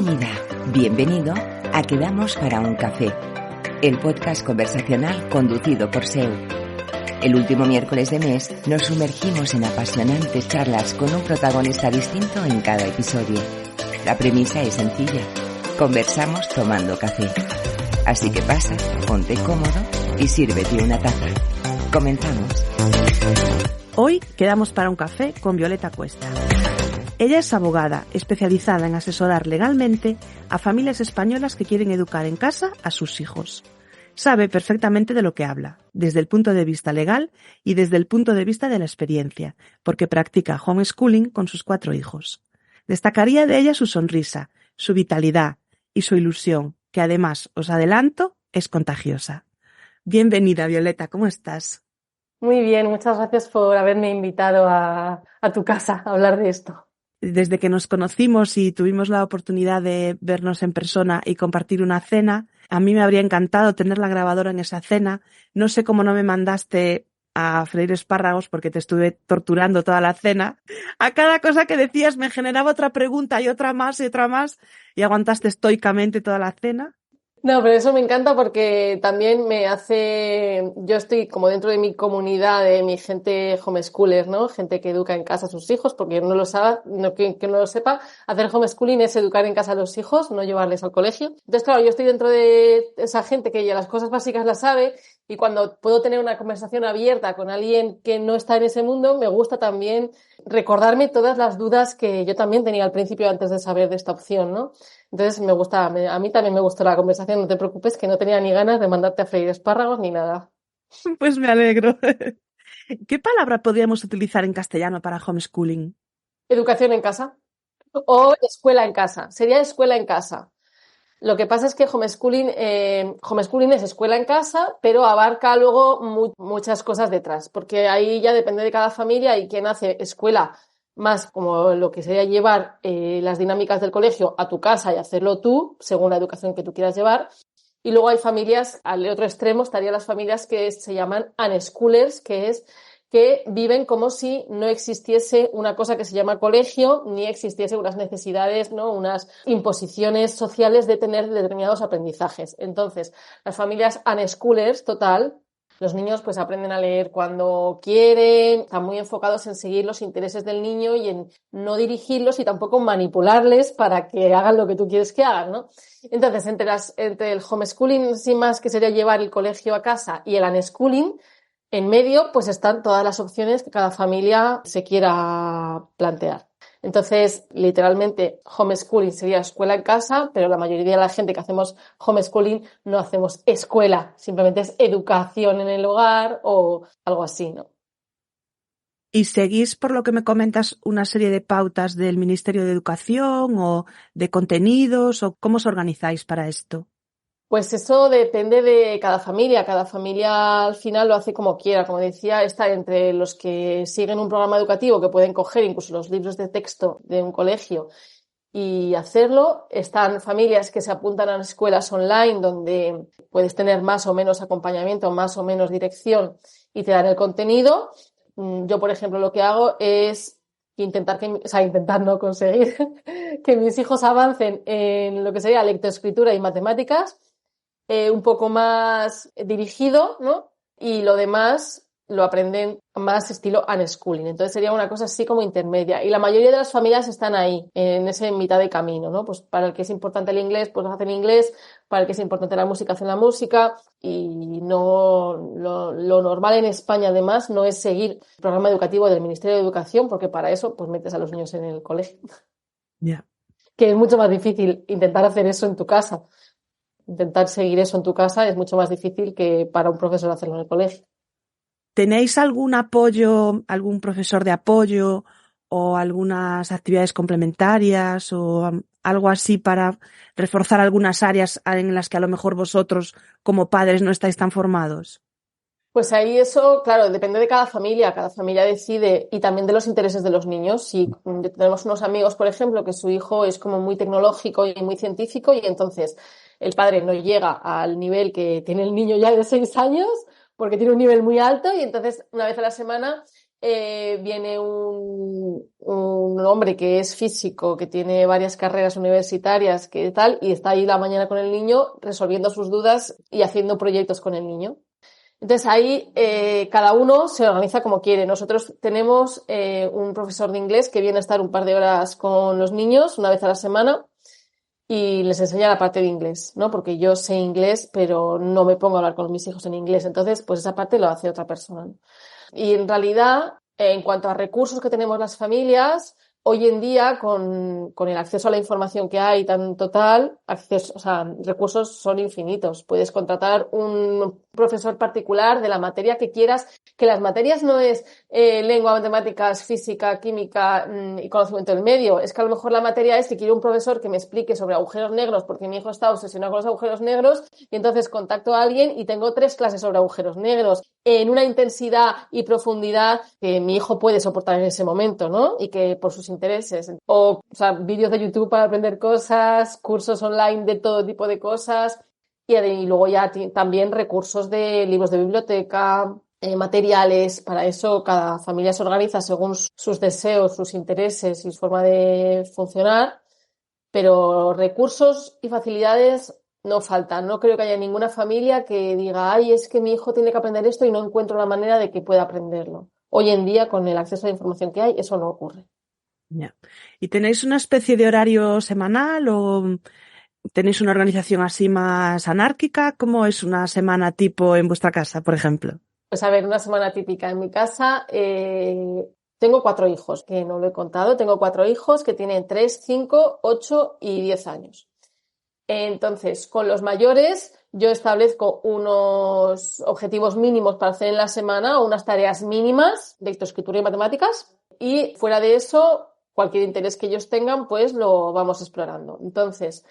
Bienvenida, bienvenido a Quedamos para un café, el podcast conversacional conducido por Seu. El último miércoles de mes nos sumergimos en apasionantes charlas con un protagonista distinto en cada episodio. La premisa es sencilla, conversamos tomando café. Así que pasa, ponte cómodo y sírvete una taza. Comenzamos. Hoy quedamos para un café con Violeta Cuesta. Ella es abogada especializada en asesorar legalmente a familias españolas que quieren educar en casa a sus hijos. Sabe perfectamente de lo que habla, desde el punto de vista legal y desde el punto de vista de la experiencia, porque practica homeschooling con sus 4 hijos. Destacaría de ella su sonrisa, su vitalidad y su ilusión, que además, os adelanto, es contagiosa. Bienvenida, Violeta, ¿cómo estás? Muy bien, muchas gracias por haberme invitado a tu casa a hablar de esto. Desde que nos conocimos y tuvimos la oportunidad de vernos en persona y compartir una cena, a mí me habría encantado tener la grabadora en esa cena. No sé cómo no me mandaste a freír espárragos porque te estuve torturando toda la cena. A cada cosa que decías me generaba otra pregunta y otra más y aguantaste estoicamente toda la cena. No, pero eso me encanta porque también yo estoy como dentro de mi comunidad, de mi gente homeschooler, ¿no? Gente que educa en casa a sus hijos, porque no lo sabe, que no lo sepa, hacer homeschooling es educar en casa a los hijos, no llevarles al colegio. Entonces, claro, yo estoy dentro de esa gente que ya las cosas básicas las sabe, y cuando puedo tener una conversación abierta con alguien que no está en ese mundo, me gusta también recordarme todas las dudas que yo también tenía al principio antes de saber de esta opción, ¿no? Entonces a mí también me gustó la conversación, no te preocupes, que no tenía ni ganas de mandarte a freír espárragos ni nada. Pues me alegro. ¿Qué palabra podríamos utilizar en castellano para homeschooling? Educación en casa o escuela en casa. Sería escuela en casa. Lo que pasa es que homeschooling es escuela en casa, pero abarca luego muchas cosas detrás, porque ahí ya depende de cada familia y quién hace escuela más como lo que sería llevar las dinámicas del colegio a tu casa y hacerlo tú, según la educación que tú quieras llevar. Y luego hay familias, al otro extremo estarían las familias que se llaman unschoolers, que viven como si no existiese una cosa que se llama colegio, ni existiese unas necesidades, ¿no? Unas imposiciones sociales de tener determinados aprendizajes. Entonces, las familias unschoolers, total, los niños pues aprenden a leer cuando quieren, están muy enfocados en seguir los intereses del niño y en no dirigirlos y tampoco manipularles para que hagan lo que tú quieres que hagan, ¿no? Entonces, entre el homeschooling, sin más, que sería llevar el colegio a casa, y el unschooling, en medio, pues están todas las opciones que cada familia se quiera plantear. Entonces, literalmente, homeschooling sería escuela en casa, pero la mayoría de la gente que hacemos homeschooling no hacemos escuela, simplemente es educación en el hogar o algo así, ¿no? ¿Y seguís, por lo que me comentas, una serie de pautas del Ministerio de Educación o de contenidos o cómo os organizáis para esto? Pues eso depende de cada familia. Cada familia al final lo hace como quiera. Como decía, está entre los que siguen un programa educativo que pueden coger incluso los libros de texto de un colegio y hacerlo. Están familias que se apuntan a escuelas online donde puedes tener más o menos acompañamiento, más o menos dirección y te dan el contenido. Yo, por ejemplo, lo que hago es intentar no conseguir que mis hijos avancen en lo que sería lectoescritura y matemáticas, un poco más dirigido, ¿no? Y lo demás lo aprenden más estilo unschooling. Entonces sería una cosa así como intermedia. Y la mayoría de las familias están ahí, en ese mitad de camino, ¿no? Pues para el que es importante el inglés, pues hacen inglés. Para el que es importante la música, hacen la música. Y no, lo normal en España, además, no es seguir el programa educativo del Ministerio de Educación, porque para eso, pues metes a los niños en el colegio. Yeah. Que es mucho más difícil intentar hacer eso en tu casa. Intentar seguir eso en tu casa es mucho más difícil que para un profesor hacerlo en el colegio. ¿Tenéis algún apoyo, algún profesor de apoyo o algunas actividades complementarias o algo así para reforzar algunas áreas en las que a lo mejor vosotros como padres no estáis tan formados? Pues ahí eso, claro, depende de cada familia decide, y también de los intereses de los niños. Si tenemos unos amigos, por ejemplo, que su hijo es como muy tecnológico y muy científico y entonces el padre no llega al nivel que tiene el niño ya de 6 años porque tiene un nivel muy alto y entonces una vez a la semana viene un hombre que es físico, que tiene varias carreras universitarias, que tal, y está ahí la mañana con el niño resolviendo sus dudas y haciendo proyectos con el niño. Entonces ahí cada uno se organiza como quiere. Nosotros tenemos un profesor de inglés que viene a estar un par de horas con los niños, una vez a la semana, y les enseña la parte de inglés, ¿no? Porque yo sé inglés, pero no me pongo a hablar con mis hijos en inglés. Entonces, pues esa parte lo hace otra persona, ¿no? Y en realidad, en cuanto a recursos que tenemos las familias, hoy en día, con el acceso a la información que hay tan total, recursos son infinitos. Puedes contratar un profesor particular de la materia que quieras, que las materias no es lengua, matemáticas, física, química y conocimiento del medio. Es que a lo mejor la materia es que quiero un profesor que me explique sobre agujeros negros, porque mi hijo está obsesionado con los agujeros negros, y entonces contacto a alguien y tengo 3 clases sobre agujeros negros en una intensidad y profundidad que mi hijo puede soportar en ese momento, ¿no? Y que por sus intereses. O sea, vídeos de YouTube para aprender cosas, cursos online de todo tipo de cosas, y luego ya también recursos de libros de biblioteca, materiales. Para eso cada familia se organiza según sus deseos, sus intereses y su forma de funcionar, pero recursos y facilidades no faltan. No creo que haya ninguna familia que diga, ay, es que mi hijo tiene que aprender esto y no encuentro la manera de que pueda aprenderlo. Hoy en día, con el acceso a la información que hay, eso no ocurre. Ya. ¿Y tenéis una especie de horario semanal o tenéis una organización así más anárquica? ¿Cómo es una semana tipo en vuestra casa, por ejemplo? Pues a ver, una semana típica en mi casa. Tengo 4 hijos, que no lo he contado. Tengo 4 hijos que tienen 3, 5, 8 y 10 años. Entonces, con los mayores yo establezco unos objetivos mínimos para hacer en la semana o unas tareas mínimas de lectoescritura y matemáticas, y fuera de eso, cualquier interés que ellos tengan, pues lo vamos explorando. Entonces,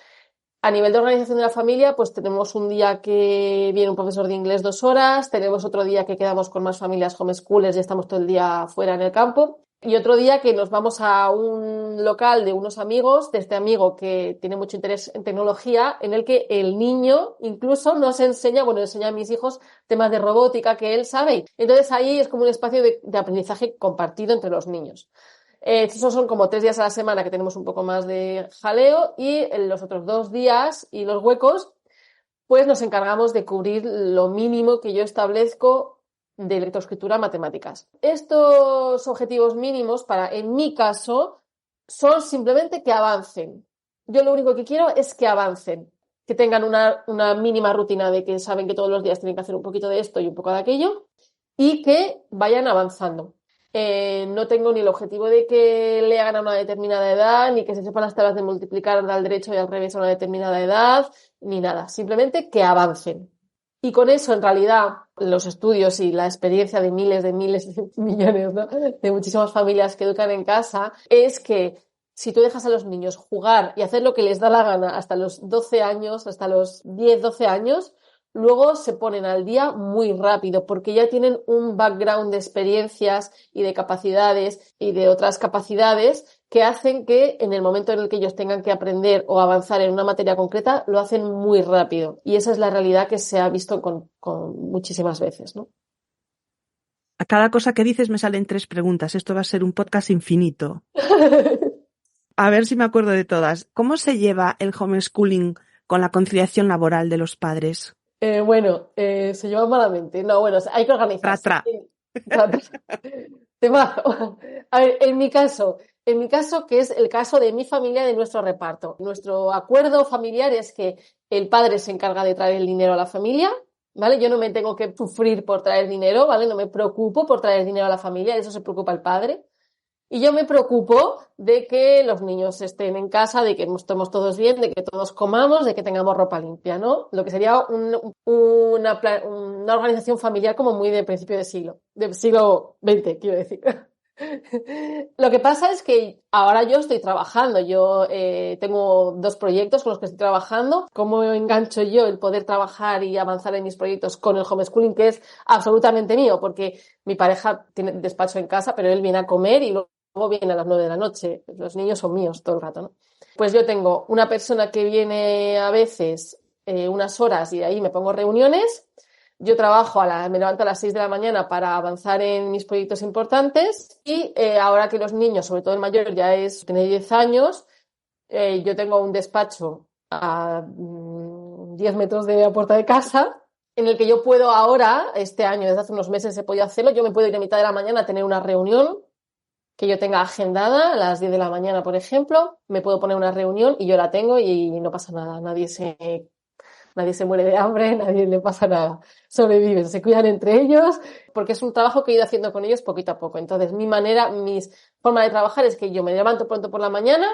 a nivel de organización de la familia, pues tenemos un día que viene un profesor de inglés 2 horas, tenemos otro día que quedamos con más familias homeschoolers y estamos todo el día fuera en el campo, y otro día que nos vamos a un local de unos amigos, de este amigo que tiene mucho interés en tecnología, en el que el niño incluso nos enseña, enseña a mis hijos temas de robótica que él sabe. Entonces ahí es como un espacio de aprendizaje compartido entre los niños. Esos son como 3 días a la semana que tenemos un poco más de jaleo, y en los otros 2 días y los huecos, pues nos encargamos de cubrir lo mínimo que yo establezco de lectoescritura, matemáticas. Estos objetivos mínimos, en mi caso, son simplemente que avancen. Yo lo único que quiero es que avancen, que tengan una mínima rutina de que saben que todos los días tienen que hacer un poquito de esto y un poco de aquello, y que vayan avanzando. No tengo ni el objetivo de que le hagan a una determinada edad, ni que se sepan las tablas de multiplicar al derecho y al revés a una determinada edad, ni nada. Simplemente que avancen. Y con eso, en realidad, los estudios y la experiencia de miles, de millones, ¿no?, de muchísimas familias que educan en casa, es que si tú dejas a los niños jugar y hacer lo que les da la gana hasta los 12 años, hasta los 10, 12 años, luego se ponen al día muy rápido, porque ya tienen un background de experiencias y de capacidades y de otras capacidades que hacen que en el momento en el que ellos tengan que aprender o avanzar en una materia concreta, lo hacen muy rápido. Y esa es la realidad que se ha visto con muchísimas veces, ¿no? A cada cosa que dices me salen 3 preguntas. Esto va a ser un podcast infinito. A ver si me acuerdo de todas. ¿Cómo se lleva el homeschooling con la conciliación laboral de los padres? Se lleva malamente. No, hay que organizarse. Temazo. A ver, en mi caso, que es el caso de mi familia, de nuestro reparto. Nuestro acuerdo familiar es que el padre se encarga de traer el dinero a la familia, ¿vale? Yo no me tengo que sufrir por traer dinero, ¿vale? No me preocupo por traer dinero a la familia, de eso se preocupa el padre. Y yo me preocupo de que los niños estén en casa, de que estemos todos bien, de que todos comamos, de que tengamos ropa limpia, ¿no? Lo que sería una organización familiar como muy de principio del siglo XX, quiero decir. Lo que pasa es que ahora yo estoy trabajando, yo tengo 2 proyectos con los que estoy trabajando. ¿Cómo engancho yo el poder trabajar y avanzar en mis proyectos con el homeschooling, que es absolutamente mío? Porque mi pareja tiene despacho en casa, pero él viene a comer y luego viene a las 9 de la noche. Los niños son míos todo el rato, ¿no? Pues yo tengo una persona que viene a veces unas horas y de ahí me pongo reuniones. Yo trabajo me levanto a las 6 de la mañana para avanzar en mis proyectos importantes y ahora que los niños, sobre todo el mayor, tiene 10 años, yo tengo un despacho a 10 metros de la puerta de casa en el que yo puedo ahora, este año, desde hace unos meses he podido hacerlo, yo me puedo ir a mitad de la mañana a tener una reunión que yo tenga agendada a las 10 de la mañana, por ejemplo, me puedo poner una reunión y yo la tengo y no pasa nada, nadie se muere de hambre, nadie le pasa nada, sobreviven, se cuidan entre ellos, porque es un trabajo que he ido haciendo con ellos poquito a poco. Entonces, mi forma de trabajar es que yo me levanto pronto por la mañana,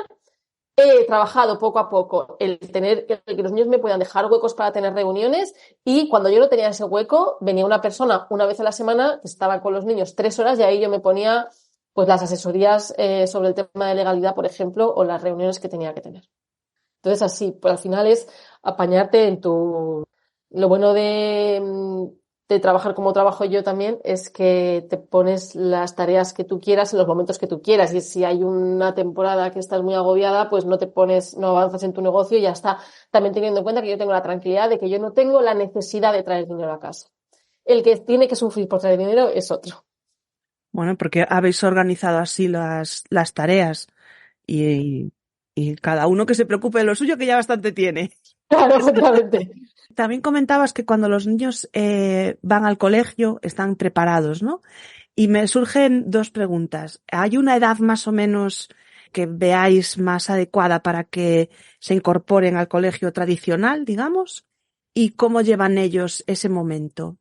he trabajado poco a poco el que los niños me puedan dejar huecos para tener reuniones y cuando yo no tenía ese hueco, venía una persona una vez a la semana que estaba con los niños 3 horas y ahí yo me ponía pues las asesorías sobre el tema de legalidad, por ejemplo, o las reuniones que tenía que tener. Entonces, así, pues al final es apañarte en Lo bueno de trabajar como trabajo yo también es que te pones las tareas que tú quieras en los momentos que tú quieras. Y si hay una temporada que estás muy agobiada, pues no avanzas en tu negocio y ya está. También teniendo en cuenta que yo tengo la tranquilidad de que yo no tengo la necesidad de traer dinero a casa. El que tiene que sufrir por traer dinero es otro. Bueno, porque habéis organizado así las tareas y cada uno que se preocupe de lo suyo, que ya bastante tiene. Claro, efectivamente. También comentabas que cuando los niños van al colegio están preparados, ¿no? Y me surgen 2 preguntas. ¿Hay una edad más o menos que veáis más adecuada para que se incorporen al colegio tradicional, digamos? ¿Y cómo llevan ellos ese momento?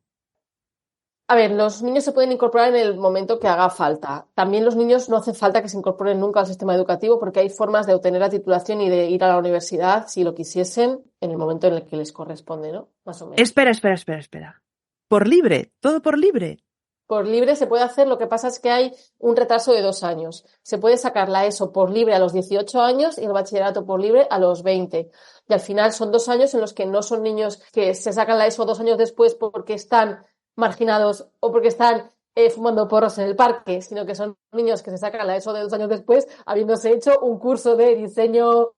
A ver, los niños se pueden incorporar en el momento que haga falta. También los niños no hace falta que se incorporen nunca al sistema educativo porque hay formas de obtener la titulación y de ir a la universidad, si lo quisiesen, en el momento en el que les corresponde, ¿no? Más o menos. Espera. ¿Por libre? ¿Todo por libre? Por libre se puede hacer, lo que pasa es que hay un retraso de 2 años. Se puede sacar la ESO por libre a los 18 años y el bachillerato por libre a los 20. Y al final son 2 años en los que no son niños que se sacan la ESO 2 años después porque están marginados o porque están fumando porros en el parque, sino que son niños que se sacan la ESO de 2 años después, habiéndose hecho un curso de diseño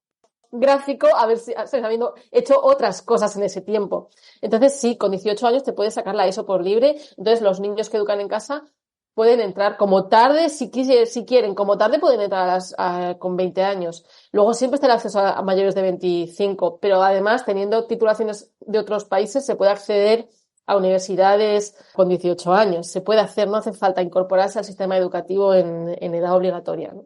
gráfico, habiendo hecho otras cosas en ese tiempo. Entonces, sí, con 18 años te puedes sacar la ESO por libre. Entonces, los niños que educan en casa pueden entrar como tarde, si quieren, como tarde pueden entrar con 20 años. Luego siempre está el acceso a mayores de 25, pero además, teniendo titulaciones de otros países, se puede acceder a universidades con 18 años. Se puede hacer, no hace falta incorporarse al sistema educativo en edad obligatoria, ¿no?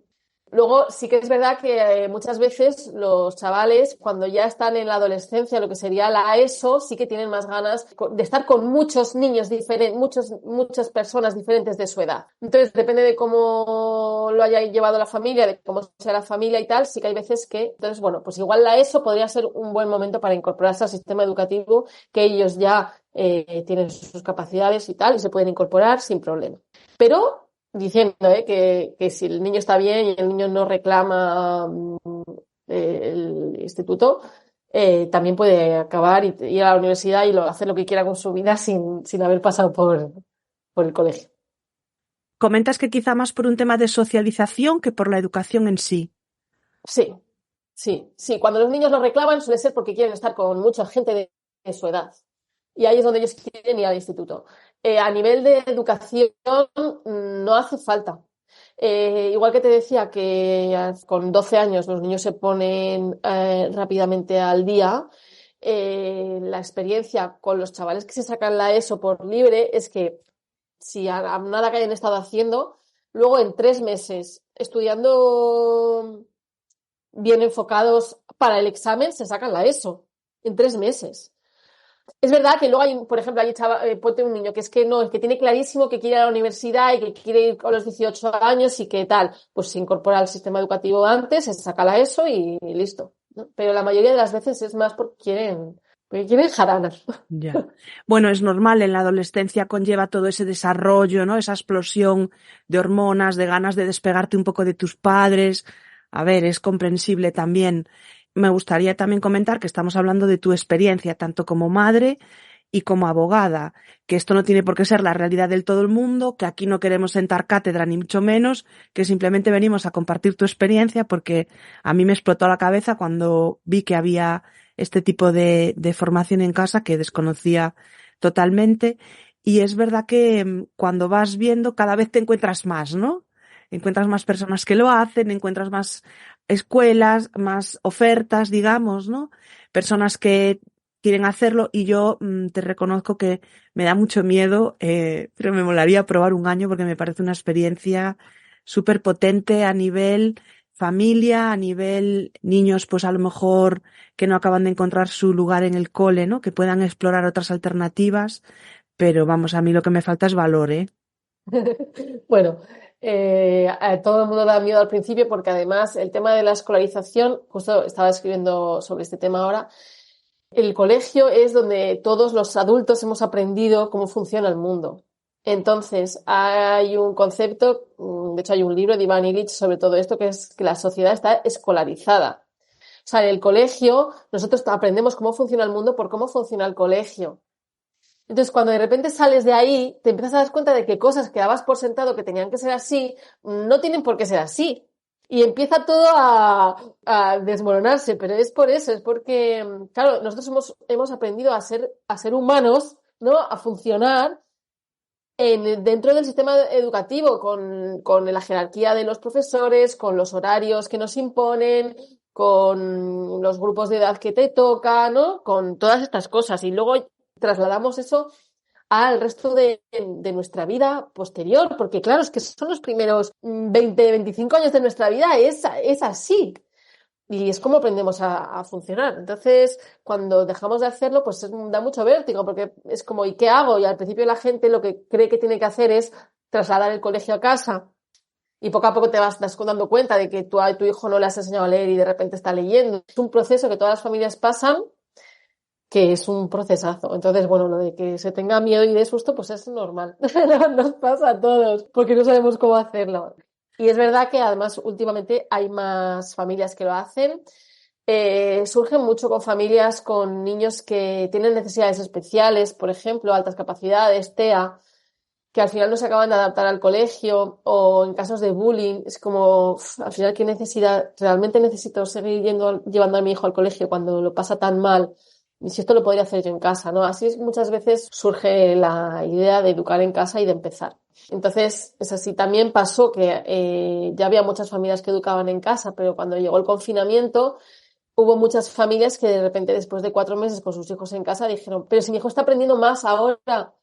Luego, sí que es verdad que muchas veces los chavales, cuando ya están en la adolescencia, lo que sería la ESO, sí que tienen más ganas de estar con muchos niños diferentes, muchas personas diferentes de su edad. Entonces, depende de cómo lo haya llevado la familia, de cómo sea la familia y tal, sí que hay veces que... Entonces, bueno, pues igual la ESO podría ser un buen momento para incorporarse al sistema educativo, que ellos ya tienen sus capacidades y tal, y se pueden incorporar sin problema. Pero... diciendo que si el niño está bien y el niño no reclama el instituto, también puede acabar y ir a la universidad y hacer lo que quiera con su vida sin haber pasado por el colegio. Comentas que quizá más por un tema de socialización que por la educación en sí. Sí. Cuando los niños lo reclaman suele ser porque quieren estar con mucha gente de su edad. Y ahí es donde ellos quieren ir al instituto. A nivel de educación no hace falta. Igual que te decía que con 12 años los niños se ponen rápidamente al día, la experiencia con los chavales que se sacan la ESO por libre es que si a nada que hayan estado haciendo, luego en 3 meses estudiando bien enfocados para el examen se sacan la ESO en 3 meses. Es verdad que luego hay, por ejemplo, ponte un niño que es que tiene clarísimo que quiere ir a la universidad y que quiere ir con los 18 años y que tal, pues se incorpora al sistema educativo antes, se saca la ESO y listo, ¿no? Pero la mayoría de las veces es más porque quieren jarana. Ya. Bueno, es normal, en la adolescencia conlleva todo ese desarrollo, ¿no? Esa explosión de hormonas, de ganas de despegarte un poco de tus padres. A ver, es comprensible también. Me gustaría también comentar que estamos hablando de tu experiencia, tanto como madre y como abogada, que esto no tiene por qué ser la realidad del todo el mundo, que aquí no queremos sentar cátedra ni mucho menos, que simplemente venimos a compartir tu experiencia porque a mí me explotó la cabeza cuando vi que había este tipo de formación en casa que desconocía totalmente. Y es verdad que cuando vas viendo, cada vez te encuentras más, ¿no? Encuentras más personas que lo hacen, encuentras más escuelas, más ofertas, digamos, ¿no? Personas que quieren hacerlo y yo te reconozco que me da mucho miedo, pero me molaría probar un año porque me parece una experiencia súper potente a nivel familia, a nivel niños, pues a lo mejor que no acaban de encontrar su lugar en el cole, ¿no? Que puedan explorar otras alternativas, pero vamos, a mí lo que me falta es valor, ¿eh? Bueno, a todo el mundo da miedo al principio porque además el tema de la escolarización, justo estaba escribiendo sobre este tema ahora, el colegio es donde todos los adultos hemos aprendido cómo funciona el mundo. Entonces, hay un concepto, de hecho hay un libro de Iván Illich sobre todo esto, que es que la sociedad está escolarizada. O sea, en el colegio nosotros aprendemos cómo funciona el mundo por cómo funciona el colegio. Entonces, cuando de repente sales de ahí, te empiezas a dar cuenta de que cosas que dabas por sentado que tenían que ser así, no tienen por qué ser así. Y empieza todo a desmoronarse, pero es por eso, es porque, claro, nosotros hemos aprendido a ser humanos, ¿no? A funcionar dentro del sistema educativo, con la jerarquía de los profesores, con los horarios que nos imponen, con los grupos de edad que te toca, ¿no? Con todas estas cosas. Y luego trasladamos eso al resto de nuestra vida posterior, porque claro, es que son los primeros 20, 25 años de nuestra vida, es así. Y es como aprendemos a funcionar. Entonces, cuando dejamos de hacerlo, pues da mucho vértigo, porque es como, ¿y qué hago? Y al principio la gente lo que cree que tiene que hacer es trasladar el colegio a casa. Y poco a poco te vas dando cuenta de que tú a tu hijo no le has enseñado a leer y de repente está leyendo. Es un proceso que todas las familias pasan, que es un procesazo. Entonces, bueno, lo de que se tenga miedo y de susto, pues es normal. Nos pasa a todos, porque no sabemos cómo hacerlo. Y es verdad que además últimamente hay más familias que lo hacen. Surgen mucho con familias con niños que tienen necesidades especiales, por ejemplo, altas capacidades, TEA, que al final no se acaban de adaptar al colegio, o en casos de bullying, es como, al final, ¿qué necesidad? ¿Realmente necesito seguir llevando a mi hijo al colegio cuando lo pasa tan mal? Y si esto lo podría hacer yo en casa, ¿no? Así muchas veces surge la idea de educar en casa y de empezar. Entonces, es así. También pasó que ya había muchas familias que educaban en casa, pero cuando llegó el confinamiento, hubo muchas familias que de repente, después de 4 meses con sus hijos en casa, dijeron, pero si mi hijo está aprendiendo más ahora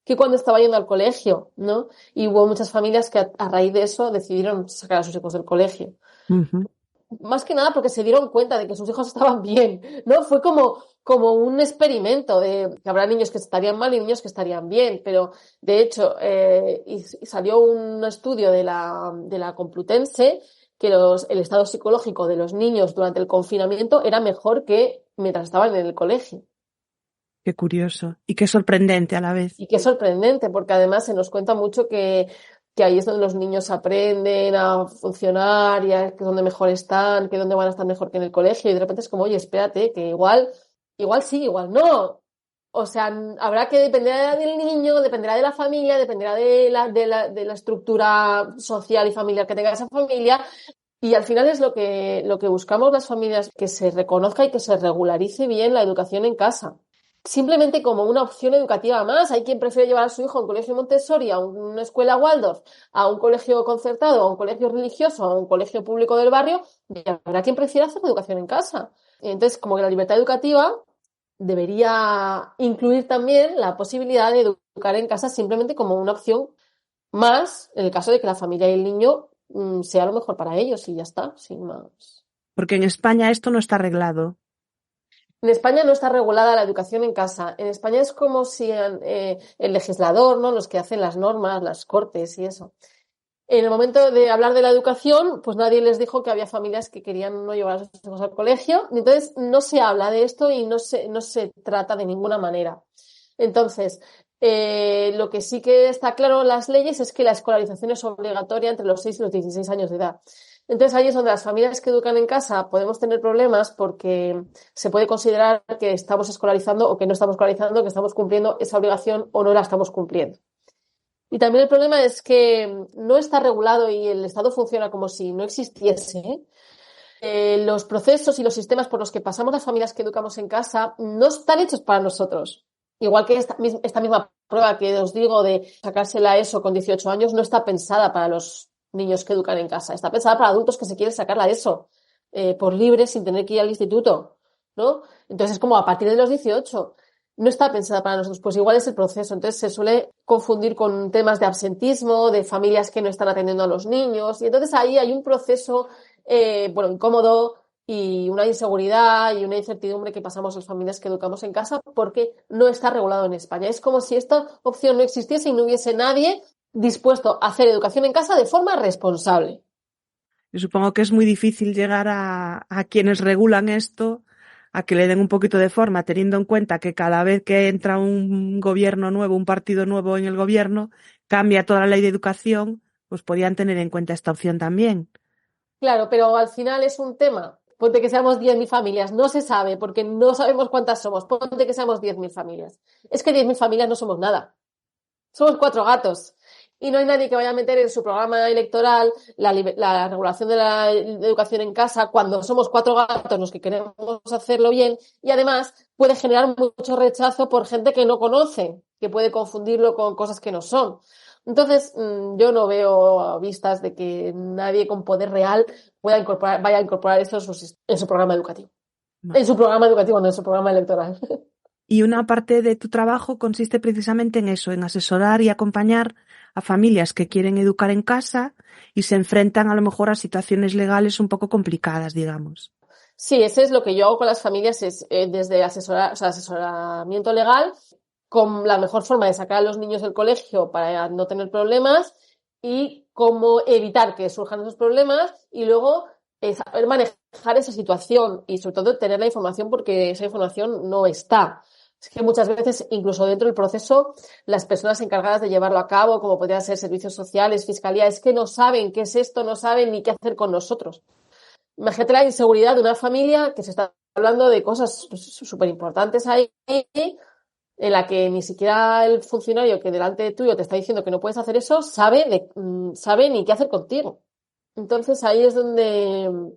que cuando estaba yendo al colegio, ¿no? Y hubo muchas familias que a raíz de eso decidieron sacar a sus hijos del colegio. Uh-huh. Más que nada porque se dieron cuenta de que sus hijos estaban bien, ¿no? Fue como un experimento de que habrá niños que estarían mal y niños que estarían bien, pero de hecho y salió un estudio de la Complutense que el estado psicológico de los niños durante el confinamiento era mejor que mientras estaban en el colegio. Qué curioso y qué sorprendente a la vez. Y qué sorprendente, porque además se nos cuenta mucho que ahí es donde los niños aprenden a funcionar y que es donde mejor están, que donde van a estar mejor que en el colegio. Y de repente es como, oye, espérate, que igual sí, igual no. O sea, habrá que dependerá del niño, dependerá de la familia, dependerá de la estructura social y familiar que tenga esa familia. Y al final es lo que buscamos las familias, que se reconozca y que se regularice bien la educación en casa. Simplemente como una opción educativa más. Hay quien prefiere llevar a su hijo a un colegio Montessori, a una escuela Waldorf, a un colegio concertado, a un colegio religioso, a un colegio público del barrio, y habrá quien prefiera hacer educación en casa. Entonces, como que la libertad educativa debería incluir también la posibilidad de educar en casa simplemente como una opción más, en el caso de que la familia y el niño sea lo mejor para ellos, y ya está, sin más. Porque en España esto no está arreglado. En España no está regulada la educación en casa. En España es como si el legislador, ¿no? Los que hacen las normas, las cortes y eso. En el momento de hablar de la educación, pues nadie les dijo que había familias que querían no llevar a sus hijos al colegio. Entonces no se habla de esto y no se trata de ninguna manera. Entonces, lo que sí que está claro en las leyes es que la escolarización es obligatoria entre los 6 y los 16 años de edad. Entonces ahí es donde las familias que educan en casa podemos tener problemas, porque se puede considerar que estamos escolarizando o que no estamos escolarizando, que estamos cumpliendo esa obligación o no la estamos cumpliendo. Y también el problema es que no está regulado y el Estado funciona como si no existiese. Los procesos y los sistemas por los que pasamos las familias que educamos en casa no están hechos para nosotros. Igual que esta misma prueba que os digo de sacarse la ESO con 18 años no está pensada para los niños que educan en casa, está pensada para adultos que se quieren sacar la ESO por libre sin tener que ir al instituto, ¿no? Entonces es como a partir de los 18 no está pensada para nosotros, pues igual es el proceso. Entonces se suele confundir con temas de absentismo, de familias que no están atendiendo a los niños, y entonces ahí hay un proceso, incómodo y una inseguridad y una incertidumbre que pasamos las familias que educamos en casa porque no está regulado en España. Es como si esta opción no existiese y no hubiese nadie dispuesto a hacer educación en casa de forma responsable. Yo supongo que es muy difícil llegar a quienes regulan esto a que le den un poquito de forma, teniendo en cuenta que cada vez que entra un gobierno nuevo, un partido nuevo en el gobierno, cambia toda la ley de educación, pues podían tener en cuenta esta opción también. Claro, pero al final es un tema. Ponte que seamos 10.000 familias. No se sabe porque no sabemos cuántas somos. Ponte que seamos 10.000 familias. Es que 10.000 familias no somos nada. Somos 4 gatos. Y no hay nadie que vaya a meter en su programa electoral la regulación de la educación en casa cuando somos 4 gatos los que queremos hacerlo bien. Y además puede generar mucho rechazo por gente que no conoce, que puede confundirlo con cosas que no son. Entonces, yo no veo vistas de que nadie con poder real vaya a incorporar esto en su programa educativo. No. En su programa educativo, no en su programa electoral. Y una parte de tu trabajo consiste precisamente en eso, en asesorar y acompañar a familias que quieren educar en casa y se enfrentan a lo mejor a situaciones legales un poco complicadas, digamos. Sí, ese es lo que yo hago con las familias, es desde asesoramiento legal, con la mejor forma de sacar a los niños del colegio para no tener problemas y cómo evitar que surjan esos problemas y luego saber manejar esa situación y sobre todo tener la información porque esa información no está. Es que muchas veces, incluso dentro del proceso, las personas encargadas de llevarlo a cabo, como podrían ser servicios sociales, fiscalía, es que no saben qué es esto, no saben ni qué hacer con nosotros. Imagínate la inseguridad de una familia que se está hablando de cosas súper importantes ahí, en la que ni siquiera el funcionario que delante tuyo te está diciendo que no puedes hacer eso sabe ni qué hacer contigo. Entonces ahí es donde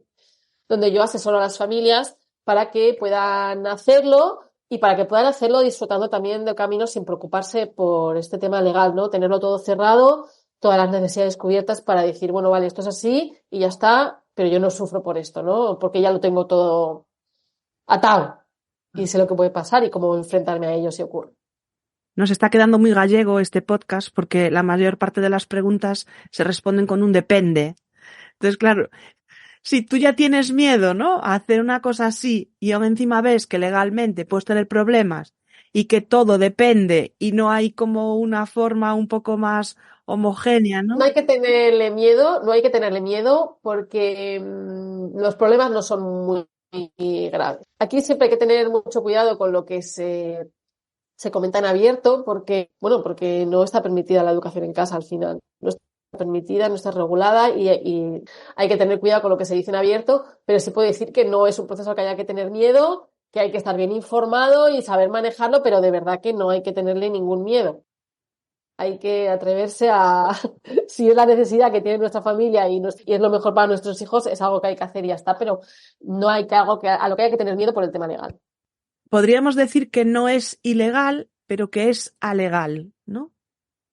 yo asesoro a las familias para que puedan hacerlo y para que puedan hacerlo disfrutando también del camino sin preocuparse por este tema legal, ¿no? Tenerlo todo cerrado, todas las necesidades cubiertas para decir, bueno, vale, esto es así y ya está, pero yo no sufro por esto, ¿no? Porque ya lo tengo todo atado y sé lo que puede pasar y cómo enfrentarme a ello si ocurre. Nos está quedando muy gallego este podcast porque la mayor parte de las preguntas se responden con un depende. Entonces, claro, si tú ya tienes miedo, ¿no?, a hacer una cosa así y aún encima ves que legalmente puedes tener problemas y que todo depende y no hay como una forma un poco más homogénea, ¿no? No hay que tenerle miedo porque los problemas no son muy graves. Aquí siempre hay que tener mucho cuidado con lo que se comenta en abierto porque no está permitida la educación en casa al final. No está permitida, no está regulada y hay que tener cuidado con lo que se dice en abierto, pero se puede decir que no es un proceso al que haya que tener miedo, que hay que estar bien informado y saber manejarlo, pero de verdad que no hay que tenerle ningún miedo. Hay que atreverse a, si es la necesidad que tiene nuestra familia y es lo mejor para nuestros hijos, es algo que hay que hacer y ya está, pero no hay a lo que hay que tener miedo por el tema legal. Podríamos decir que no es ilegal, pero que es alegal, ¿no?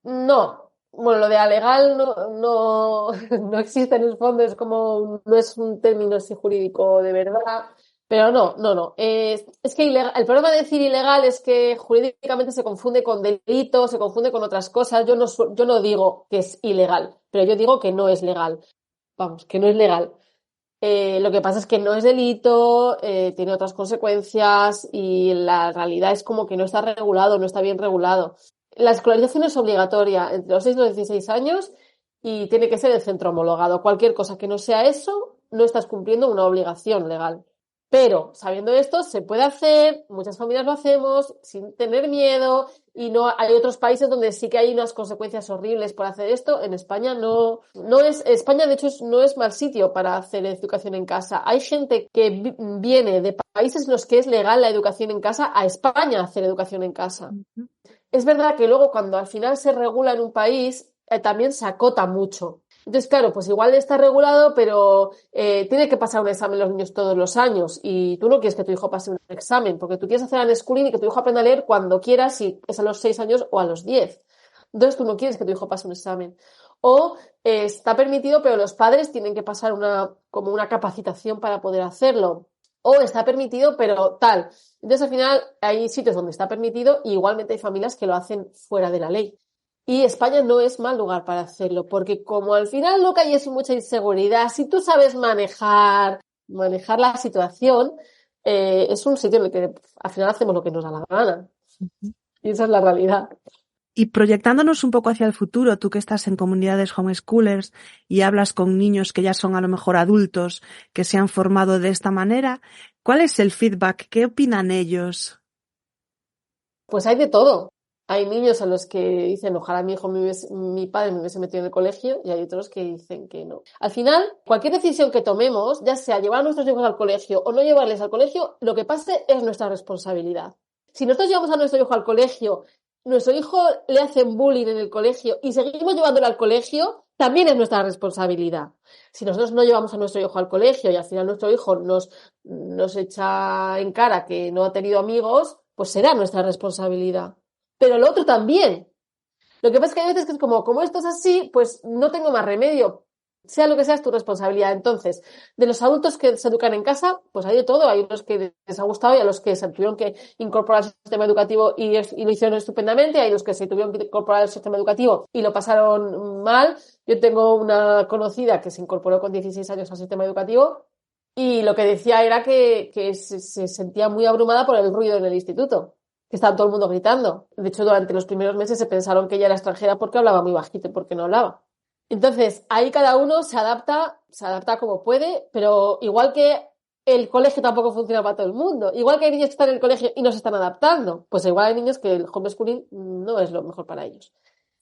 No, bueno, lo de alegal no existe en el fondo, es como, no es un término así jurídico de verdad, pero no. Es que el problema de decir ilegal es que jurídicamente se confunde con delito, se confunde con otras cosas. Yo no digo que es ilegal, pero yo digo que no es legal. Vamos, que no es legal. Lo que pasa es que no es delito, tiene otras consecuencias y la realidad es como que no está regulado, no está bien regulado. La escolarización es obligatoria entre los 6 y los 16 años y tiene que ser el centro homologado. Cualquier cosa que no sea eso, no estás cumpliendo una obligación legal. Pero, sabiendo esto, se puede hacer, muchas familias lo hacemos sin tener miedo y no hay otros países donde sí que hay unas consecuencias horribles por hacer esto. En España España de hecho no es mal sitio para hacer educación en casa. Hay gente que viene de países en los que es legal la educación en casa a España hacer educación en casa. Es verdad que luego cuando al final se regula en un país, también se acota mucho. Entonces, claro, pues igual está regulado, pero tiene que pasar un examen los niños todos los años y tú no quieres que tu hijo pase un examen porque tú quieres hacer unschooling y que tu hijo aprenda a leer cuando quieras, si es a los 6 años o a los 10. Entonces tú no quieres que tu hijo pase un examen. O está permitido, pero los padres tienen que pasar como una capacitación para poder hacerlo. O está permitido, pero tal. Entonces, al final, hay sitios donde está permitido y igualmente hay familias que lo hacen fuera de la ley. Y España no es mal lugar para hacerlo, porque como al final lo que hay es mucha inseguridad, si tú sabes manejar la situación, es un sitio en el que al final hacemos lo que nos da la gana. Y esa es la realidad. Y proyectándonos un poco hacia el futuro, tú que estás en comunidades homeschoolers y hablas con niños que ya son a lo mejor adultos, que se han formado de esta manera, ¿cuál es el feedback? ¿Qué opinan ellos? Pues hay de todo. Hay niños a los que dicen, ojalá mi padre me hubiese metido en el colegio, y hay otros que dicen que no. Al final, cualquier decisión que tomemos, ya sea llevar a nuestros hijos al colegio o no llevarles al colegio, lo que pase es nuestra responsabilidad. Si nosotros llevamos a nuestro hijo al colegio, nuestro hijo le hacen bullying en el colegio y seguimos llevándolo al colegio, también es nuestra responsabilidad. Si nosotros no llevamos a nuestro hijo al colegio y al final nuestro hijo nos echa en cara que no ha tenido amigos, pues será nuestra responsabilidad. Pero lo otro también. Lo que pasa es que hay veces que es como esto es así, pues no tengo más remedio. Sea lo que sea, es tu responsabilidad. Entonces, de los adultos que se educan en casa, pues hay de todo. Hay unos que les ha gustado y a los que se tuvieron que incorporar al sistema educativo y lo hicieron estupendamente. Hay los que se tuvieron que incorporar al sistema educativo y lo pasaron mal. Yo tengo una conocida que se incorporó con 16 años al sistema educativo y lo que decía era que se sentía muy abrumada por el ruido en el instituto, que estaba todo el mundo gritando. De hecho, durante los primeros meses se pensaron que ella era extranjera porque hablaba muy bajito y porque no hablaba. Entonces, ahí cada uno se adapta como puede, pero igual que el colegio tampoco funciona para todo el mundo, igual que hay niños que están en el colegio y no se están adaptando, pues igual hay niños que el homeschooling no es lo mejor para ellos.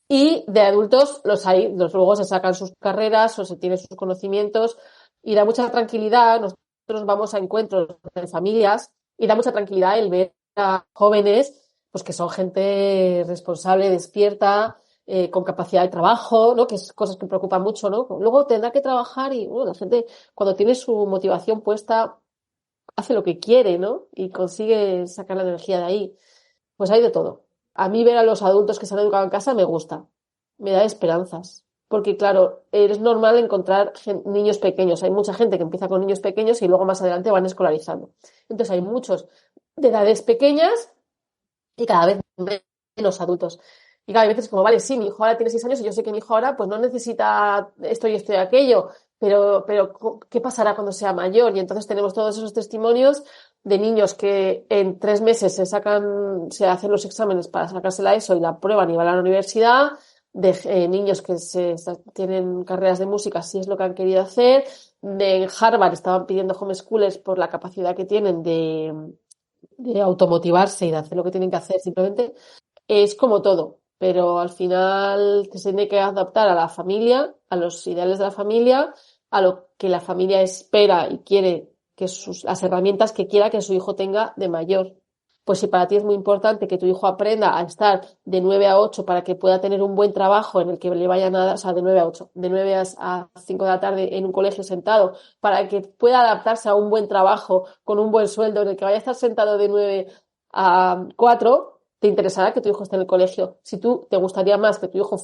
Y de adultos los hay, luego se sacan sus carreras o se tienen sus conocimientos y da mucha tranquilidad. Nosotros vamos a encuentros de familias y da mucha tranquilidad el ver a jóvenes pues que son gente responsable, despierta, con capacidad de trabajo, ¿no? Que es cosas que preocupan mucho, ¿no? Luego tendrá que trabajar y la gente cuando tiene su motivación puesta hace lo que quiere, ¿no? Y consigue sacar la energía de ahí. Pues hay de todo. A mí ver a los adultos que se han educado en casa me gusta, me da esperanzas. Porque claro, es normal encontrar niños pequeños. Hay mucha gente que empieza con niños pequeños y luego más adelante van escolarizando. Entonces hay muchos de edades pequeñas y cada vez menos adultos. Y cada vez es como, vale, sí, mi hijo ahora tiene 6 años y yo sé que mi hijo ahora pues no necesita esto y aquello, pero ¿qué pasará cuando sea mayor? Y entonces tenemos todos esos testimonios de niños que en 3 meses se hacen los exámenes para sacarse la ESO y la prueban y van a la universidad, de niños que tienen carreras de música si es lo que han querido hacer, en Harvard estaban pidiendo homeschoolers por la capacidad que tienen de automotivarse y de hacer lo que tienen que hacer simplemente. Es como todo, pero al final se tiene que adaptar a la familia, a los ideales de la familia, a lo que la familia espera y quiere, que las herramientas que quiera que su hijo tenga de mayor. Pues si para ti es muy importante que tu hijo aprenda a estar de 9 a 8 para que pueda tener un buen trabajo en el que le vaya nada, o sea, de 9 a 8, de 9 a 5 de la tarde en un colegio sentado, para que pueda adaptarse a un buen trabajo con un buen sueldo en el que vaya a estar sentado de 9 a 4, te interesará que tu hijo esté en el colegio. Si tú te gustaría más que tu hijo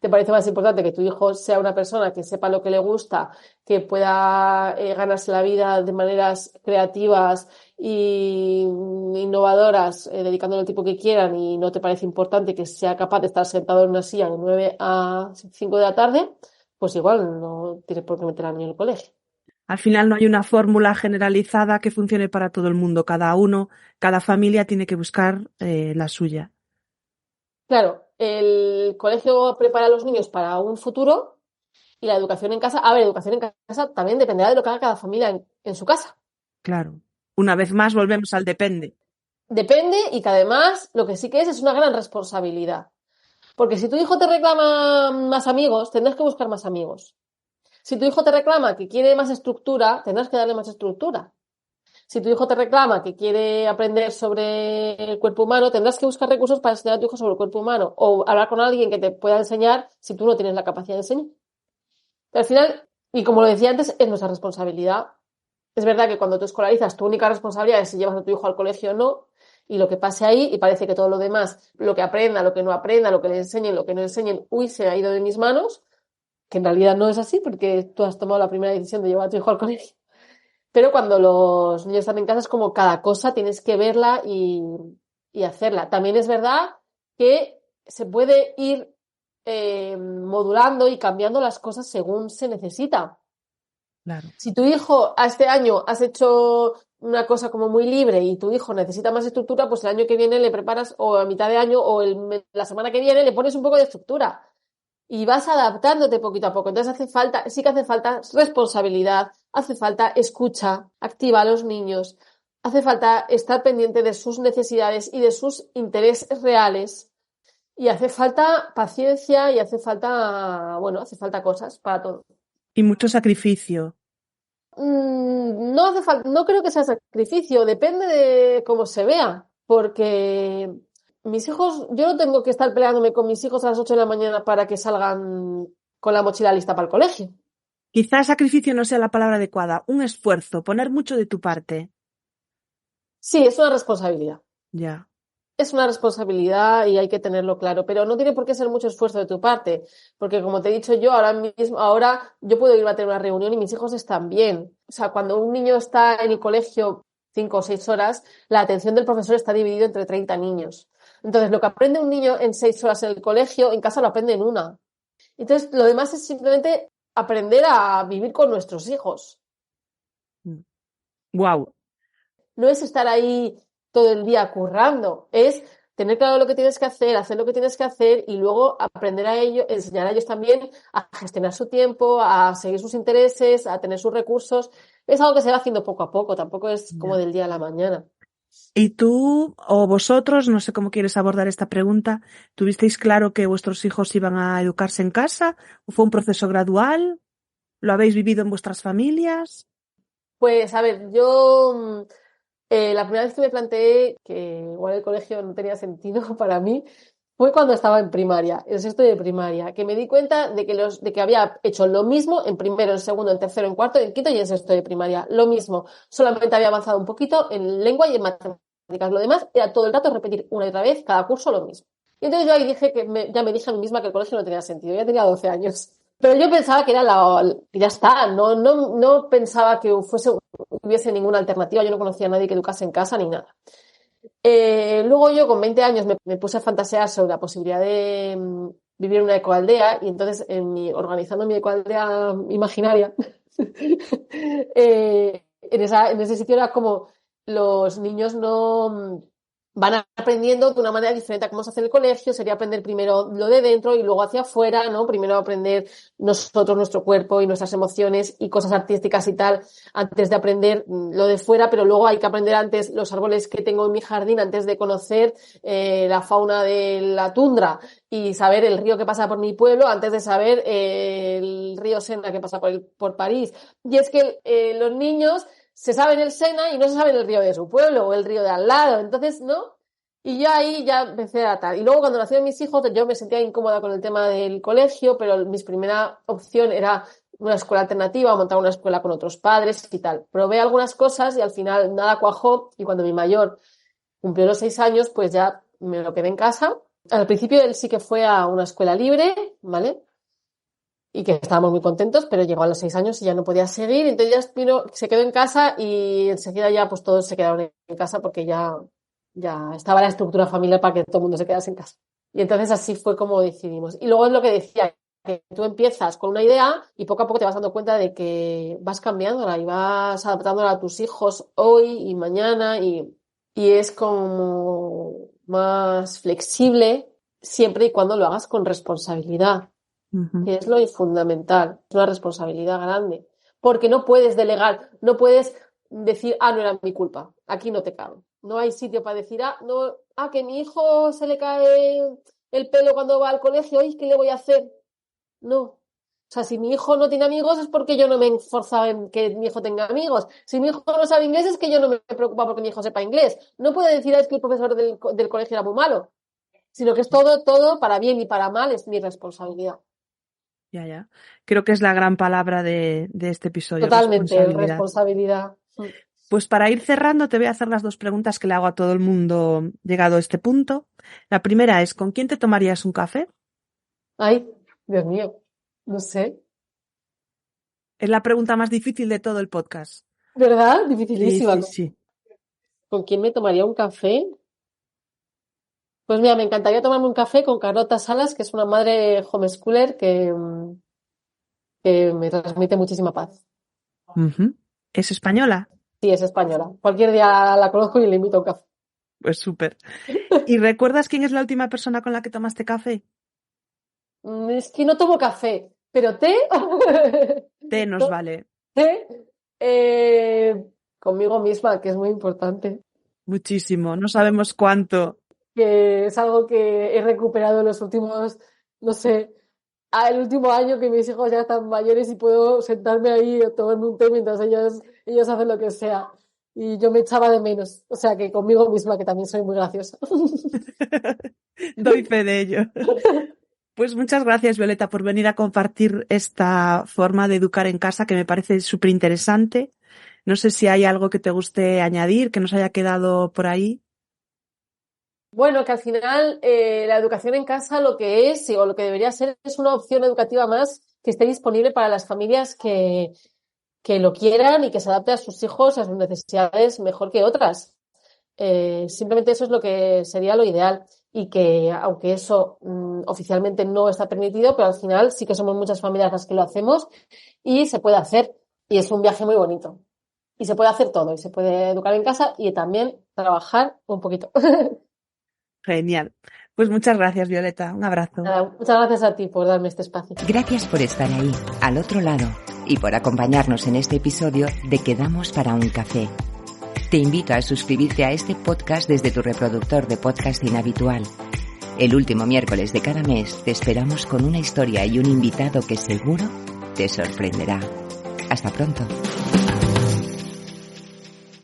te parece más importante que tu hijo sea una persona que sepa lo que le gusta, que pueda ganarse la vida de maneras creativas y innovadoras, dedicándole el tiempo que quieran, y no te parece importante que sea capaz de estar sentado en una silla de 9 a 5 de la tarde, pues igual no tienes por qué meter al niño en el colegio. Al final no hay una fórmula generalizada que funcione para todo el mundo. Cada familia tiene que buscar la suya. Claro, el colegio prepara a los niños para un futuro y la educación en casa, educación en casa también dependerá de lo que haga cada familia en su casa. Claro. Una vez más volvemos al depende. Depende y que además lo que sí que es una gran responsabilidad. Porque si tu hijo te reclama más amigos, tendrás que buscar más amigos. Si tu hijo te reclama que quiere más estructura, tendrás que darle más estructura. Si tu hijo te reclama que quiere aprender sobre el cuerpo humano, tendrás que buscar recursos para enseñar a tu hijo sobre el cuerpo humano o hablar con alguien que te pueda enseñar si tú no tienes la capacidad de enseñar. Pero al final, y como lo decía antes, es nuestra responsabilidad. Es verdad que cuando tú escolarizas, tu única responsabilidad es si llevas a tu hijo al colegio o no, y lo que pase ahí, y parece que todo lo demás, lo que aprenda, lo que no aprenda, lo que le enseñen, lo que no enseñen, se ha ido de mis manos, que en realidad no es así, porque tú has tomado la primera decisión de llevar a tu hijo al colegio. Pero cuando los niños están en casa es como cada cosa tienes que verla y hacerla. También es verdad que se puede ir modulando y cambiando las cosas según se necesita. Claro. Si tu hijo a este año has hecho una cosa como muy libre y tu hijo necesita más estructura, pues el año que viene le preparas, o a mitad de año, o la semana que viene le pones un poco de estructura. Y vas adaptándote poquito a poco. Entonces sí que hace falta responsabilidad, hace falta escucha activa a los niños, hace falta estar pendiente de sus necesidades y de sus intereses reales, y hace falta paciencia y hace falta cosas para todo. Y mucho sacrificio. No hace falta, no creo que sea sacrificio, depende de cómo se vea, porque mis hijos, yo no tengo que estar peleándome con mis hijos a las 8 de la mañana para que salgan con la mochila lista para el colegio. Quizás sacrificio no sea la palabra adecuada, un esfuerzo, poner mucho de tu parte. Sí, es una responsabilidad. Ya. Es una responsabilidad y hay que tenerlo claro, pero no tiene por qué ser mucho esfuerzo de tu parte, porque como te he dicho yo, ahora yo puedo ir a tener una reunión y mis hijos están bien. O sea, cuando un niño está en el colegio 5 o 6 horas, la atención del profesor está dividida entre 30 niños. Entonces, lo que aprende un niño en 6 horas en el colegio, en casa lo aprende en una. Entonces, lo demás es simplemente aprender a vivir con nuestros hijos. Wow. No es estar ahí todo el día currando, es tener claro lo que tienes que hacer lo que tienes que hacer y luego aprender a ellos, enseñar a ellos también a gestionar su tiempo, a seguir sus intereses, a tener sus recursos. Es algo que se va haciendo poco a poco, tampoco es como del día a la mañana. ¿Y tú o vosotros, no sé cómo quieres abordar esta pregunta, tuvisteis claro que vuestros hijos iban a educarse en casa? ¿O fue un proceso gradual? ¿Lo habéis vivido en vuestras familias? Pues a ver, yo la primera vez que me planteé que igual el colegio no tenía sentido para mí fue cuando estaba en primaria, en sexto de primaria, que me di cuenta de que había hecho lo mismo en primero, en segundo, en tercero, en cuarto, en quinto y en sexto de primaria. Lo mismo, solamente había avanzado un poquito en lengua y en matemáticas. Lo demás era todo el rato repetir una y otra vez cada curso lo mismo. Y entonces yo ahí dije ya me dije a mí misma que el colegio no tenía sentido. Ya tenía 12 años. Pero yo pensaba que que ya está, no pensaba que hubiese ninguna alternativa. Yo no conocía a nadie que educase en casa ni nada. Luego yo con 20 años me puse a fantasear sobre la posibilidad de vivir en una ecoaldea, y entonces organizando mi ecoaldea imaginaria en ese sitio era como los niños no van aprendiendo de una manera diferente a cómo se hace en el colegio. Sería aprender primero lo de dentro y luego hacia afuera, ¿no? Primero aprender nosotros, nuestro cuerpo y nuestras emociones y cosas artísticas y tal, antes de aprender lo de fuera, pero luego hay que aprender antes los árboles que tengo en mi jardín antes de conocer la fauna de la tundra y saber el río que pasa por mi pueblo antes de saber el río Sena que pasa por París. Y es que los niños se saben el Sena y no se saben el río de su pueblo o el río de al lado, entonces, ¿no? Y yo ahí ya empecé a tal. Y luego cuando nacieron mis hijos, yo me sentía incómoda con el tema del colegio, pero mi primera opción era una escuela alternativa, montar una escuela con otros padres y tal. Probé algunas cosas y al final nada cuajó, y cuando mi mayor cumplió los 6 años, pues ya me lo quedé en casa. Al principio él sí que fue a una escuela libre, ¿vale? Y que estábamos muy contentos, pero llegó a los 6 años y ya no podía seguir, entonces ya se quedó en casa y enseguida ya pues todos se quedaron en casa porque ya estaba la estructura familiar para que todo el mundo se quedase en casa. Y entonces así fue como decidimos. Y luego es lo que decía, que tú empiezas con una idea y poco a poco te vas dando cuenta de que vas cambiándola y vas adaptándola a tus hijos hoy y mañana y es como más flexible siempre y cuando lo hagas con responsabilidad. Que es lo fundamental, es una responsabilidad grande, porque no puedes delegar, no puedes decir, no era mi culpa, aquí no te cabe. No hay sitio para decir, que mi hijo se le cae el pelo cuando va al colegio, ¿y qué le voy a hacer? No. O sea, si mi hijo no tiene amigos es porque yo no me he esforzado en que mi hijo tenga amigos. Si mi hijo no sabe inglés es que yo no me preocupa porque mi hijo sepa inglés. No puedo decir, es que el profesor del colegio era muy malo, sino que es todo para bien y para mal, es mi responsabilidad. Ya. Creo que es la gran palabra de este episodio. Totalmente, responsabilidad. Pues para ir cerrando te voy a hacer las 2 preguntas que le hago a todo el mundo llegado a este punto. La primera es, ¿con quién te tomarías un café? Ay, Dios mío, no sé. Es la pregunta más difícil de todo el podcast. ¿Verdad? Dificilísima. Sí. ¿Con quién me tomaría un café? Pues mira, me encantaría tomarme un café con Carlota Salas, que es una madre homeschooler que me transmite muchísima paz. Uh-huh. ¿Es española? Sí, es española. Cualquier día la conozco y le invito a un café. Pues súper. ¿Y recuerdas quién es la última persona con la que tomaste café? Es que no tomo café, pero té. Té nos vale. Té. Conmigo misma, que es muy importante. Muchísimo, no sabemos cuánto. Que es algo que he recuperado en los últimos, no sé, el último año que mis hijos ya están mayores y puedo sentarme ahí a tomarme un té mientras ellos hacen lo que sea. Y yo me echaba de menos. O sea que conmigo misma, que también soy muy graciosa. Doy fe de ello. Pues muchas gracias, Violeta, por venir a compartir esta forma de educar en casa que me parece súper interesante. No sé si hay algo que te guste añadir, que nos haya quedado por ahí. Bueno, que al final la educación en casa lo que es, o lo que debería ser, es una opción educativa más que esté disponible para las familias que lo quieran y que se adapte a sus hijos, a sus necesidades mejor que otras. Simplemente eso es lo que sería lo ideal. Y que, aunque eso oficialmente no está permitido, pero al final sí que somos muchas familias las que lo hacemos y se puede hacer. Y es un viaje muy bonito. Y se puede hacer todo. Y se puede educar en casa y también trabajar un poquito. Genial. Pues muchas gracias, Violeta. Un abrazo. Nada, muchas gracias a ti por darme este espacio. Gracias por estar ahí, al otro lado, y por acompañarnos en este episodio de Quedamos para un café. Te invito a suscribirte a este podcast desde tu reproductor de podcasting habitual. El último miércoles de cada mes te esperamos con una historia y un invitado que seguro te sorprenderá. Hasta pronto.